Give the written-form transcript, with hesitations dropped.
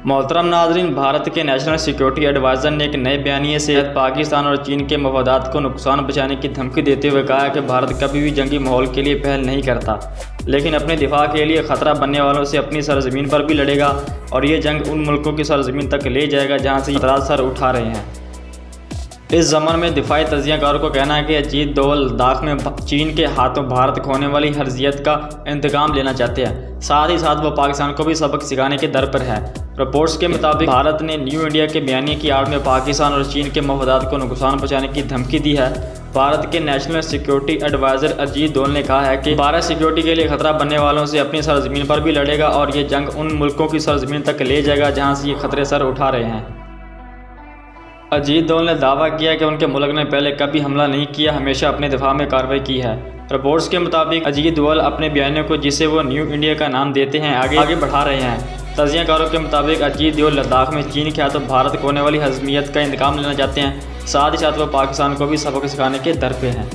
मोहतरम नाज़रीन, भारत के नेशनल सिक्योरिटी एडवाइज़र ने एक नए बयानिए से पाकिस्तान और चीन के मफादात को नुकसान पहुंचाने की धमकी देते हुए कहा है कि भारत कभी भी जंगी माहौल के लिए पहल नहीं करता, लेकिन अपने दिफा के लिए ख़तरा बनने वालों से अपनी सरजमीन पर भी लड़ेगा और ये जंग उन मुल्कों की सरजमीन तक ले जाएगा जहाँ से खतरा सर उठा रहे हैं। इस ज़मन में दिफाई तजियाकारों को कहना है कि अजीत दोवल लद्दाख में चीन के हाथों भारत खोने वाली हर्जियत का इंतकाम लेना चाहते हैं। साथ ही साथ वो पाकिस्तान को भी सबक सिखाने के दर पर है। रिपोर्ट्स के मुताबिक भारत ने न्यू इंडिया के बयानी की आड़ में पाकिस्तान और चीन के मफादात को नुकसान पहुंचाने की धमकी दी है। भारत के national security adviser Ajit Doval ने कहा है कि भारत सिक्योरिटी के लिए खतरा बनने वालों से अपनी सरजमीन पर भी लड़ेगा और ये जंग उन मुल्कों की सरजमीन तक ले जाएगा जहाँ से ये खतरे सर उठा रहे हैं। अजीत दोवल ने दावा किया कि उनके मुल्क ने पहले कभी हमला नहीं किया, हमेशा अपने दिफा में कार्रवाई की है। रिपोर्ट्स के मुताबिक अजीत दोवल अपने बयानों को, जिसे वो न्यू इंडिया का नाम देते हैं, आगे बढ़ा रहे हैं। तजियाकारों के मुताबिक अजीत दोवल लद्दाख में चीन के हाथों भारत खोने वाली हज़मियत का इंतकाम लेना चाहते हैं। साथ ही साथ वो पाकिस्तान को भी सबक सिखाने के दर पे हैं।